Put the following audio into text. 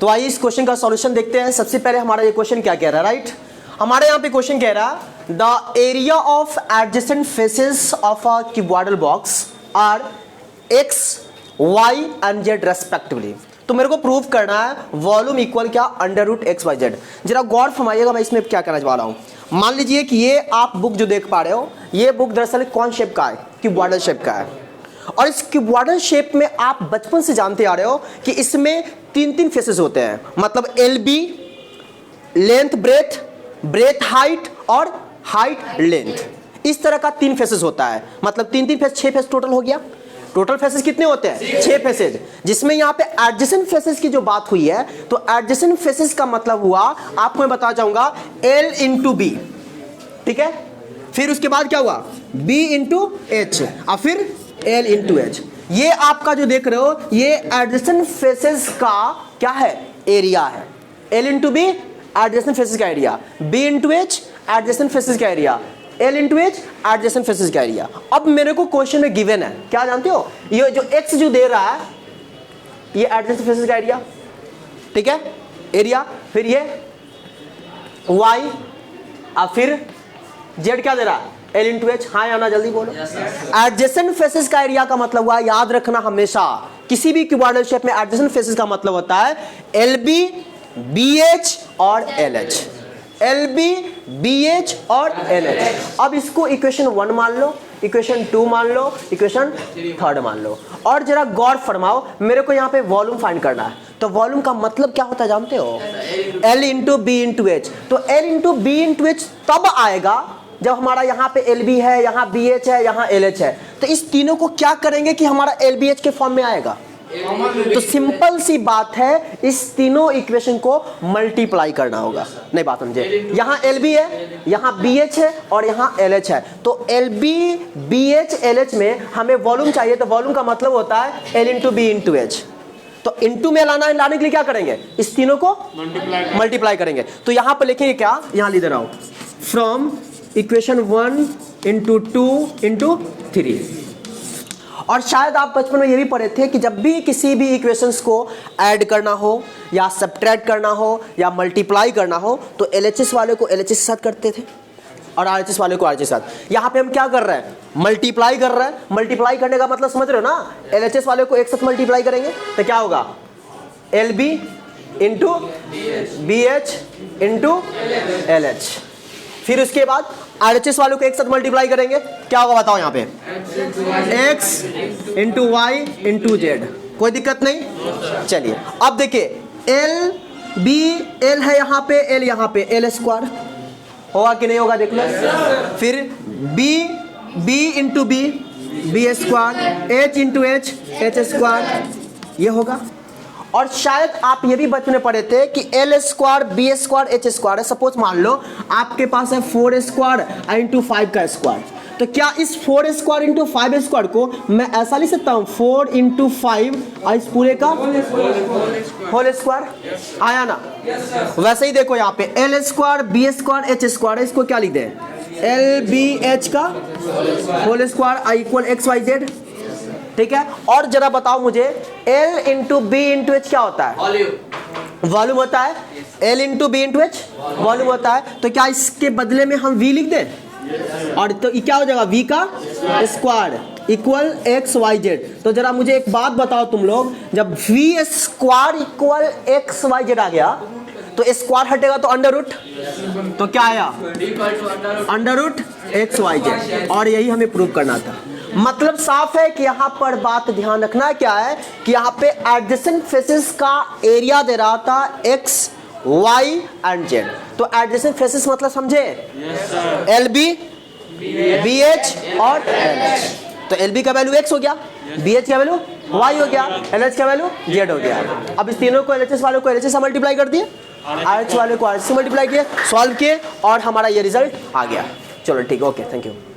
तो आइए इस क्वेश्चन का सॉल्यूशन देखते हैं। सबसे पहले हमारा ये क्वेश्चन क्या कह रहा है, राइट। हमारे यहाँ पे क्वेश्चन कह रहा है the area of adjacent faces of a cuboidal box are x, y and z respectively. तो मेरे को प्रूव करना है वॉल्यूम इक्वल क्या, under root x y z. जरा गौर फरमाइएगा मैं इसमें क्या करने वाला हूँ। मान लीजिए कि ये आप बुक जो देख पा रहे हो, ये बुक दरअसल कौन शेप का है, क्यूबॉइडल शेप का है। और इस क्यूबॉइडल शेप में आप बचपन से जानते आ रहे हो कि इसमें तीन फेसेस होते हैं, मतलब L B, length breadth, breadth height और हाइट लेंथ। इस तरह का 3 फेसेस होता है, मतलब 3 फेस, 6 फेस टोटल हो गया। टोटल फेसेस कितने होते हैं, 6 फेसेस, जिसमें यहाँ पे एडजेसेंट फेसेस की जो बात हुई है, तो एडजेसेंट फेसेस का मतलब हुआ, आपको मैं बताना चाहूंगा L इंटू बी, ठीक है। फिर उसके बाद क्या हुआ, B इंटू एच, और फिर L इंटू एच। ये आपका जो देख रहे हो, ये एडजेसेंट फेसेस का क्या है, एरिया है। L into B adjacent faces का area, B into H adjacent faces का area, L into H adjacent faces का एरिया। अब मेरे को क्वेश्चन में गिवन है, क्या जानते हो, ये जो x जो दे रहा है, ये एडजेसेंट फेसेस का एरिया, ठीक है, एरिया। फिर ये y, और फिर z क्या दे रहा है, L इंटू एच। हाँ या ना, जल्दी बोलो। एडजेसेंट फेसेस का एरिया का मतलब हुआ, याद रखना हमेशा, किसी भी क्यूबॉइडल शेप में एडजेसेंट फेसेस का मतलब होता है LB, BH और LH। LB, BH और LH। अब इसको इक्वेशन 1 मान लो, इक्वेशन 2 मान लो, इक्वेशन 3 मान लो। और जरा गौर फरमाओ, मेरे को यहाँ पे वॉल्यूम फाइंड करना है। तो वॉल्यूम का मतलब क्या होता है जानते हो, L into B into H. तो L into B into H तब आएगा जब हमारा यहाँ पे LB है, यहाँ BH है, यहाँ LH है। तो इस तीनों को क्या करेंगे कि हमारा LBH के फॉर्म में आएगा। तो सिंपल सी बात है, इस तीनों इक्वेशन को मल्टीप्लाई करना होगा। नहीं बात समझे, यहाँ LB है, यहाँ BH है और यहाँ LH है। तो LB, BH, LH में हमें वॉल्यूम चाहिए, तो वॉल्यूम का मतलब होता है L into B into H. तो इंटू में लाने के लिए क्या करेंगे, इस तीनों को मल्टीप्लाई करेंगे। तो यहाँ पर लिखेंगे क्या, यहाँ लिख रहा हूँ, फ्रॉम इक्वेशन 1 इंटू 2 इंटू 3। और शायद आप बचपन में ये भी पढ़े थे कि जब भी किसी भी इक्वेशंस को ऐड करना हो या सब्ट्रैक्ट करना हो या मल्टीप्लाई करना हो, तो LHS वाले को LHS के साथ करते थे और RHS वाले को RHS के साथ। यहाँ पे हम क्या कर रहे हैं, मल्टीप्लाई कर रहे हैं। मल्टीप्लाई करने का मतलब समझ रहे हो ना, LHS वाले को एक साथ मल्टीप्लाई करेंगे तो क्या होगा, LB into BH into LH। फिर उसके बाद RHS वालों को एक साथ मल्टीप्लाई करेंगे, क्या होगा बताओ यहाँ पे, x into y into z. कोई दिक्कत नहीं। चलिए अब देखिए, L B, L है यहाँ पे, L यहाँ पे, L स्क्वायर होगा कि नहीं होगा, देख लो। फिर B into B, B square, H into H, H square, ये होगा। और शायद आप ये भी बचपन में पढ़े थे कि L square, B square, H square है। सपोज मान लो आपके पास है 4 स्क्वायर इंटू 5 का स्क्वायर, तो क्या इस 4 स्क्वायर इंटू 5 स्क्वायर को मैं ऐसा लिख सकता हूँ, 4 इंटू 5 और इस पूरे का होल स्क्वायर, आया ना। वैसे ही देखो यहाँ पे L square, B square, H square है, इसको क्या लिख दें, LBH का होल स्क्वायर इक्वल XYZ, ठीक है। और जरा बताओ मुझे, L into B into H क्या होता है, वॉल्यूम होता है। L into B into H volume होता है। तो क्या इसके बदले में हम V लिख दें, और तो क्या हो जाएगा, V का स्क्वायर इक्वल XYZ। तो जरा मुझे एक बात बताओ तुम लोग, जब V स्क्वायर इक्वल XYZ आ गया तो स्क्वायर हटेगा तो अंडर रूट, तो क्या आया, अंडर रूट XYZ। और यही हमें प्रूव करना था। मतलब साफ है कि यहाँ पर बात ध्यान रखना क्या है कि यहाँ पे एडजेसेंट फेसेस का एरिया दे रहा था x, y एंड z। तो एडजेसेंट फेसेस मतलब समझे, LB, BH और LH। तो LB का वैल्यू x हो गया, BH का वैल्यू y हो गया, LH का वैल्यू z हो गया। अब इस तीनों को LHS वालों को LHS से मल्टीप्लाई कर दिए, RH वाले को RH से मल्टीप्लाई किए, सॉल्व किए और हमारा ये रिजल्ट आ गया। चलो ठीक है, ओके, थैंक यू।